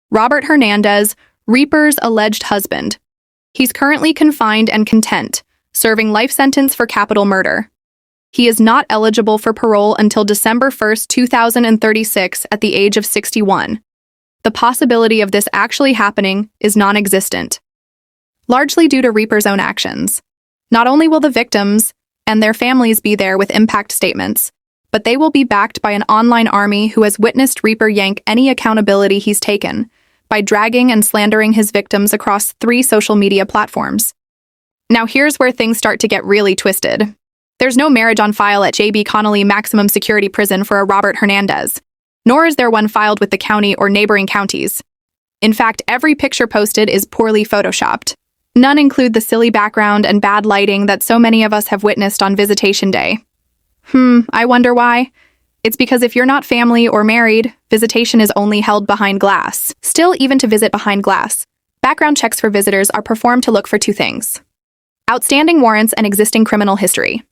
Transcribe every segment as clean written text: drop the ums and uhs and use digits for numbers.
Robert Hernandez, Reaper's alleged husband. He's currently confined and content, serving life sentence for capital murder. He is not eligible for parole until December 1st, 2036 at the age of 61. The possibility of this actually happening is non-existent, largely due to Reaper's own actions. Not only will the victims and their families be there with impact statements, but they will be backed by an online army who has witnessed Reaper yank any accountability he's taken by dragging and slandering his victims across 3 social media platforms. Now here's where things start to get really twisted. There's no marriage on file at J.B. Connolly Maximum Security Prison for a Robert Hernandez, nor is there one filed with the county or neighboring counties. In fact, every picture posted is poorly photoshopped. None include the silly background and bad lighting that so many of us have witnessed on visitation day. I wonder why? It's because if you're not family or married, visitation is only held behind glass. Still, even to visit behind glass, background checks for visitors are performed to look for 2 things: outstanding warrants and existing criminal history.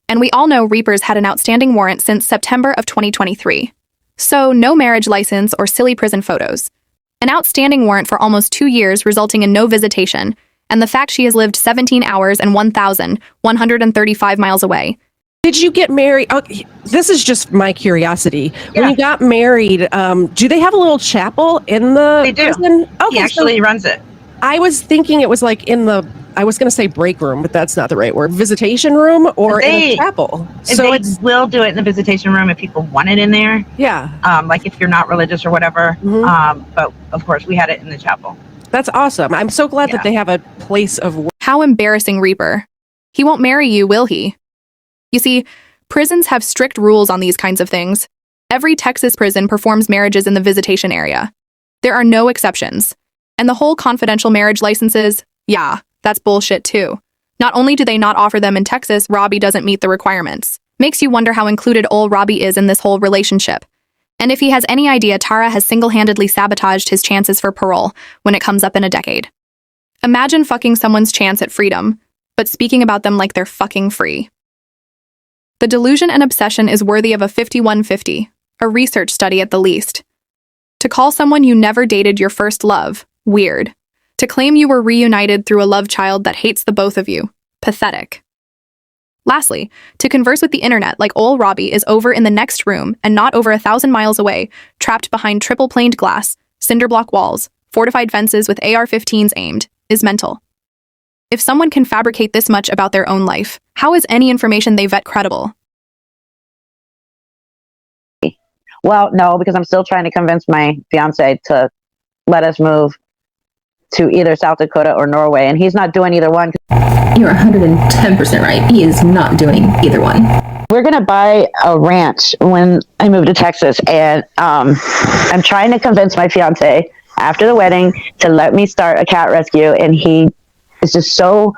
And we all know Reaper's had an outstanding warrant since September of 2023. So, no marriage license or silly prison photos. An outstanding warrant for almost 2 years resulting in no visitation, and the fact she has lived 17 hours and 1,135 miles away. Did you get married? Oh, this is just my curiosity. Yeah. When you got married, do they have a little chapel in the They do. prison? Okay, He actually runs it. I was thinking it was like in the, I was going to say break room, but that's not the right word. Visitation room or in a chapel. So they will do it in the visitation room if people want it in there. Yeah. Like if you're not religious or whatever. But of course, we had it in the chapel. That's awesome. I'm so glad that they have a place of work. How embarrassing, Reaper. He won't marry you, will he? You see, prisons have strict rules on these kinds of things. Every Texas prison performs marriages in the visitation area. There are no exceptions. And the whole confidential marriage licenses, yeah, that's bullshit too. Not only do they not offer them in Texas, Robbie doesn't meet the requirements. Makes you wonder how included old Robbie is in this whole relationship. And if he has any idea Tara has single-handedly sabotaged his chances for parole when it comes up in a decade. Imagine fucking someone's chance at freedom, but speaking about them like they're fucking free. The delusion and obsession is worthy of a 5150, a research study at the least. To call someone you never dated your first love, weird. To claim you were reunited through a love child that hates the both of you, pathetic. Lastly, to converse with the internet like ol' Robbie is over in the next room and not over 1,000 miles away, trapped behind triple-planed glass, cinder block walls, fortified fences with AR-15s aimed, is mental. If someone can fabricate this much about their own life, how is any information they vet credible? Well, no, because I'm still trying to convince my fiance to let us move to either South Dakota or Norway, and he's not doing either one. You're 110% right. He is not doing either one. We're going to buy a ranch when I move to Texas, and I'm trying to convince my fiance after the wedding to let me start a cat rescue, and he is just so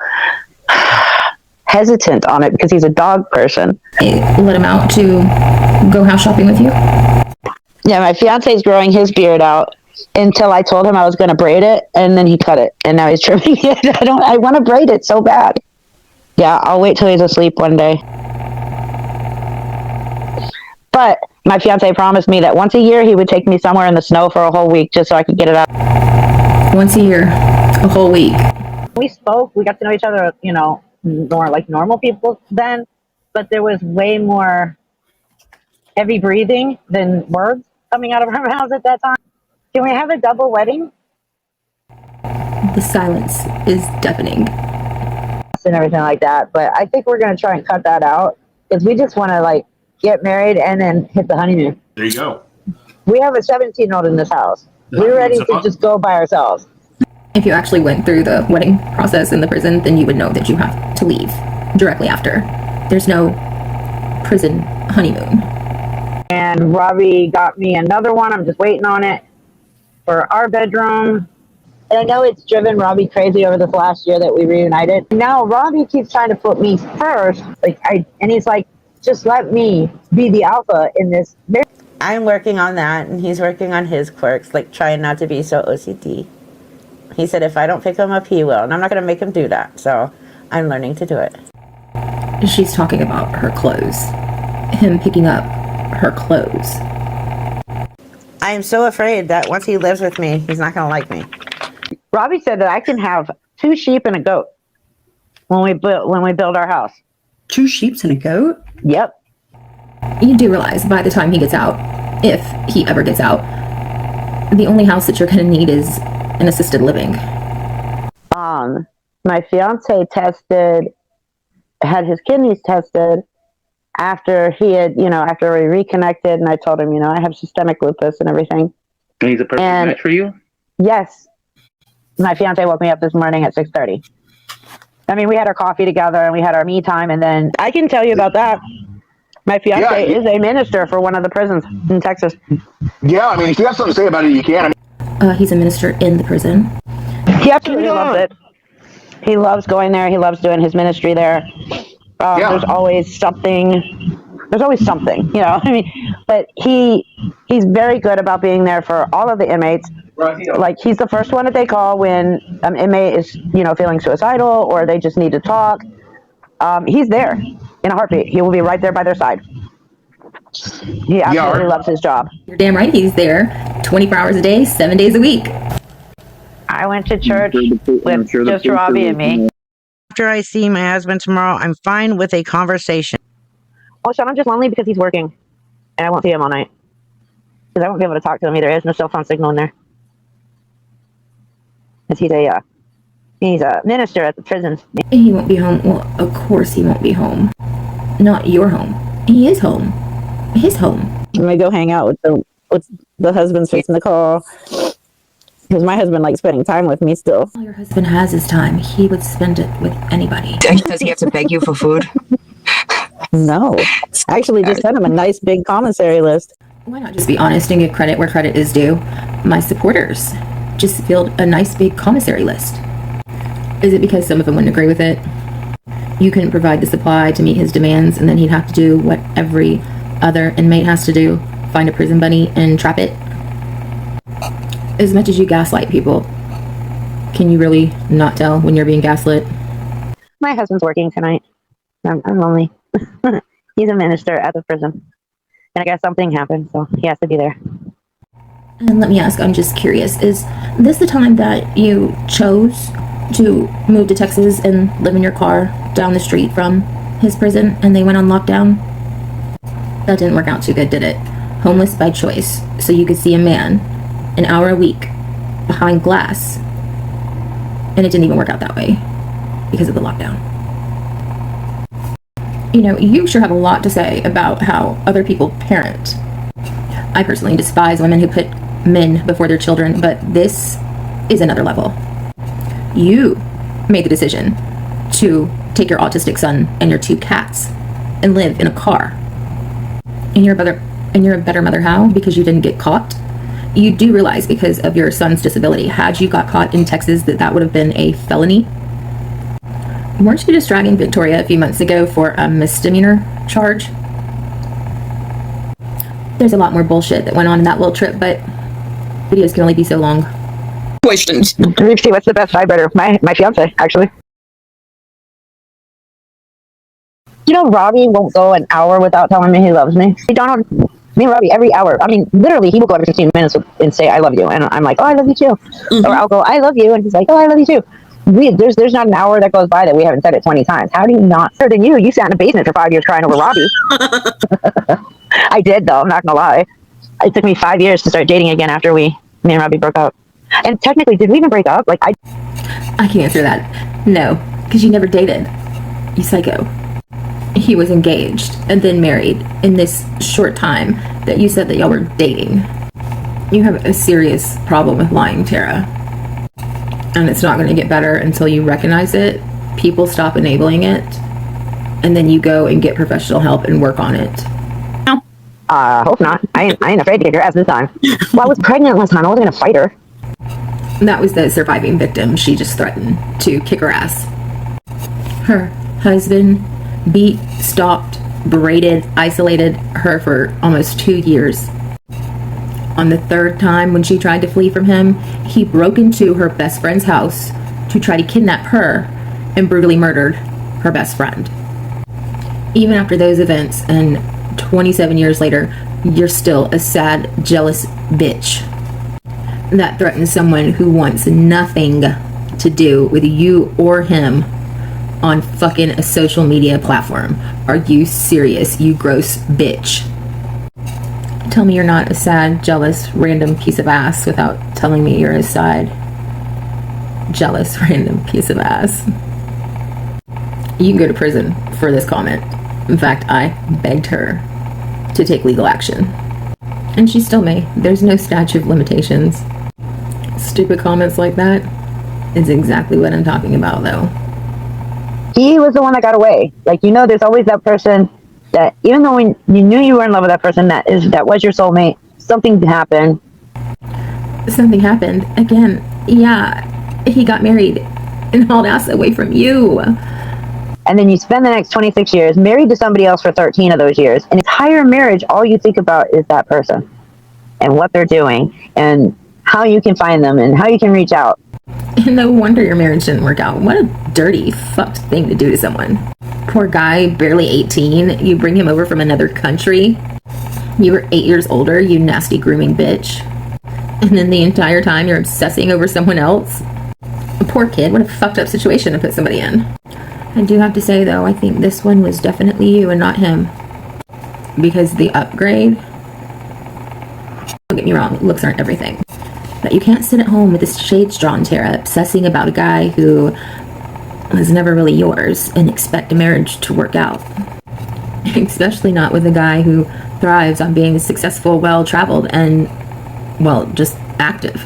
hesitant on it because he's a dog person. Let him out to go house shopping with you? Yeah, my fiance's growing his beard out until I told him I was going to braid it, and then he cut it, and now he's trimming it. I want to braid it so bad. Yeah, I'll wait till he's asleep one day. But my fiance promised me that once a year he would take me somewhere in the snow for a whole week just so I could get it out. Once a year, a whole week. We spoke, we got to know each other, you know, more like normal people then, but there was way more heavy breathing than words coming out of our mouths at that time. Can we have a double wedding? The silence is deafening. And everything like that, but I think we're going to try and cut that out because we just want to like get married and then hit the honeymoon. There you go. We have a 17-year-old in this house. We're ready to just go by ourselves. If you actually went through the wedding process in the prison, then you would know that you have to leave directly after. There's no prison honeymoon. And Robbie got me another one. I'm just waiting on it for our bedroom. And I know it's driven Robbie crazy over this last year that we reunited. Now Robbie keeps trying to put me first, and he's like, just let me be the alpha in this. I'm working on that, and he's working on his quirks, like trying not to be so OCD. He said if I don't pick him up, he will, and I'm not going to make him do that, so I'm learning to do it. She's talking about her clothes. Him picking up her clothes. I am so afraid that once he lives with me, he's not going to like me. Robbie said that I can have 2 sheep and a goat when we build our house. 2 sheep and a goat? Yep. You do realize by the time he gets out, if he ever gets out, the only house that you're going to need is an assisted living. My fiance had his kidneys tested after he had, after we reconnected, and I told him, I have systemic lupus and everything. And he's a perfect match for you? Yes. My fiance woke me up this morning at 6:30. I mean, we had our coffee together and we had our me time, and then I can tell you about that. My fiance is a minister for one of the prisons in Texas. Yeah, I mean, if you have something to say about it, you can. He's a minister in the prison. He absolutely loves it. He loves going there. He loves doing his ministry there. There's always something. There's always something, I mean, but he's very good about being there for all of the inmates. Like, he's the first one that they call when an inmate is, feeling suicidal or they just need to talk. He's there in a heartbeat. He will be right there by their side. He absolutely loves his job. You're damn right he's there 24 hours a day, 7 days a week. I went to church with just Robbie and me. After I see my husband tomorrow, I'm fine with a conversation. Oh, Sean, I'm just lonely because he's working. And I won't see him all night. Because I won't be able to talk to him either. There's no cell phone signal in there. Because he's a minister at the prison. He won't be home. Well, of course he won't be home. Not your home. He is home. His home. I'm going to go hang out with the husbands fixing the call. Because my husband likes spending time with me still. All your husband has his time. He would spend it with anybody. Does he have to beg you for food? No. I actually just sent him a nice big commissary list. Why not just be honest and give credit where credit is due? My supporters just filled a nice big commissary list. Is it because some of them wouldn't agree with it? You couldn't provide the supply to meet his demands, and then he'd have to do what every other inmate has to do, find a prison bunny and trap it? As much as you gaslight people, can you really not tell when you're being gaslit? My husband's working tonight. I'm lonely. He's a minister at the prison. And I guess something happened, so he has to be there. And let me ask, I'm just curious, is this the time that you chose to move to Texas and live in your car down the street from his prison and they went on lockdown? That didn't work out too good, did it? Homeless by choice, so you could see a man an hour a week behind glass. And it didn't even work out that way because of the lockdown. You sure have a lot to say about how other people parent. I personally despise women who put men before their children, but this is another level. You made the decision to take your autistic son and your 2 cats and live in a car. And you're a better mother how? Because you didn't get caught? You do realize because of your son's disability, had you got caught in Texas, that would have been a felony? Weren't you just dragging Victoria a few months ago for a misdemeanor charge? There's a lot more bullshit that went on in that little trip, but videos can only be so long. Questions. Ripsy, what's the best vibrator? My fiance, actually. Robbie won't go an hour without telling me he loves me. Donald, me and Robbie, every hour. I mean, literally, he will go every 15 minutes and say, I love you. And I'm like, oh, I love you too. Mm-hmm. Or I'll go, I love you. And he's like, oh, I love you too. There's not an hour that goes by that we haven't said it 20 times. How do you not? Better than you. You sat in a basement for 5 years crying over Robbie. I did, though. I'm not going to lie. It took me 5 years to start dating again after me and Robbie broke up. And technically, did we even break up? I can't answer that. No, because you never dated. You psycho. He was engaged and then married in this short time that you said that y'all were dating. You have a serious problem with lying, Tara. And it's not going to get better until you recognize it, people stop enabling it, and then you go and get professional help and work on it. Hope not. I ain't afraid to kick her ass this time. Well, I was pregnant last time. I wasn't going to fight her. That was the surviving victim. She just threatened to kick her ass. Her husband beat, stalked, berated, isolated her for almost 2 years. On the 3rd time when she tried to flee from him, he broke into her best friend's house to try to kidnap her and brutally murdered her best friend. Even after those events, and 27 years later, you're still a sad, jealous bitch that threatens someone who wants nothing to do with you or him on fucking a social media platform. Are you serious, you gross bitch? Tell me you're not a sad, jealous, random piece of ass without telling me you're a sad, jealous, random piece of ass. You can go to prison for this comment. In fact, I begged her to take legal action. And she still may. There's no statute of limitations. Stupid comments like that is exactly what I'm talking about, though. He was the one that got away. Like, you know, there's always that person that, even though when you knew you were in love with that person, that was your soulmate, something happened. Something happened. Again, yeah, he got married and hauled ass away from you. And then you spend the next 26 years married to somebody else for 13 of those years. An entire marriage, all you think about is that person and what they're doing and how you can find them and how you can reach out. And no wonder your marriage didn't work out. What a dirty, fucked thing to do to someone. Poor guy, barely 18. You bring him over from another country. You were 8 years older, you nasty grooming bitch. And then the entire time you're obsessing over someone else. Poor kid, what a fucked up situation to put somebody in. I do have to say, though, I think this one was definitely you and not him. Because the upgrade, don't get me wrong, looks aren't everything. But you can't sit at home with this shades drawn, Tara, obsessing about a guy who was never really yours and expect a marriage to work out. Especially not with a guy who thrives on being successful, well-traveled, and, well, just active.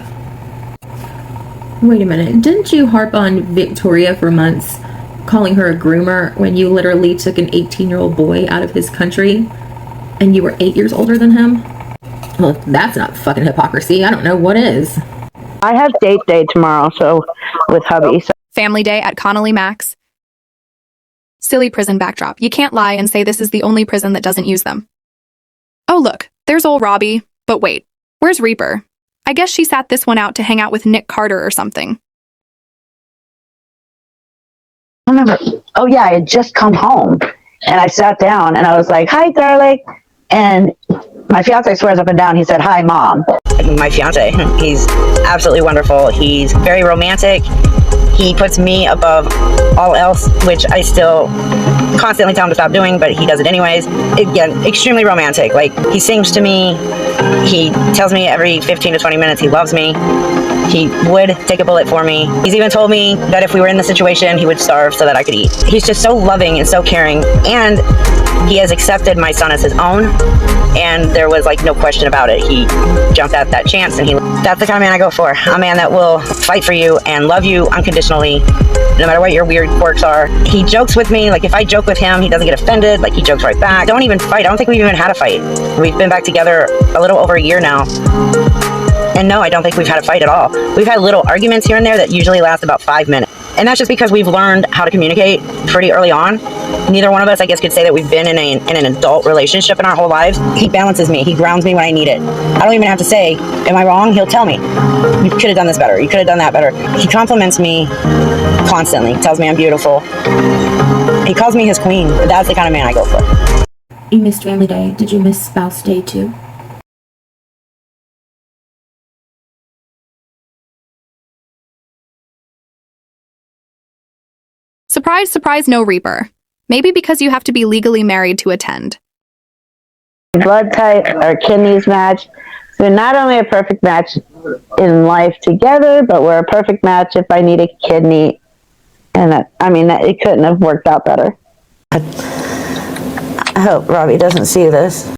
Wait a minute, didn't you harp on Victoria for months, calling her a groomer when you literally took an 18-year-old boy out of his country and you were 8 years older than him? Well, if that's not fucking hypocrisy, I don't know what is. I have date day tomorrow, so with hubby. So. Family day at Connolly Max. Silly prison backdrop. You can't lie and say this is the only prison that doesn't use them. Oh look, there's old Robbie. But wait, where's Reaper? I guess she sat this one out to hang out with Nick Carter or something. I remember, oh yeah, I had just come home and I sat down and I was like, hi, garlic. And my fiance swears up and down, he said, hi, mom. My fiance, he's absolutely wonderful. He's very romantic. He puts me above all else, which I still constantly tell him to stop doing, but he does it anyways. Again, extremely romantic. Like, he sings to me. He tells me every 15 to 20 minutes he loves me. He would take a bullet for me. He's even told me that if we were in the situation, he would starve so that I could eat. He's just so loving and so caring. And he has accepted my son as his own. And there was like no question about it. He jumped at that chance and that's the kind of man I go for. A man that will fight for you and love you unconditionally, no matter what your weird quirks are. He jokes with me. Like, if I joke with him, he doesn't get offended. Like, he jokes right back. Don't even fight. I don't think we've even had a fight. We've been back together a little over a year now. And no, I don't think we've had a fight at all. We've had little arguments here and there that usually last about 5 minutes. And that's just because we've learned how to communicate pretty early on. Neither one of us, I guess, could say that we've been in an adult relationship in our whole lives. He balances me. He grounds me when I need it. I don't even have to say, am I wrong? He'll tell me. You could have done this better. You could have done that better. He compliments me constantly. Tells me I'm beautiful. He calls me his queen. That's the kind of man I go for. You missed family day. Did you miss spouse day too? Surprise, surprise, no Reaper. Maybe because you have to be legally married to attend. Blood type, our kidneys match. So not only a perfect match in life together, but we're a perfect match if I need a kidney. And it couldn't have worked out better. I hope Robbie doesn't see this.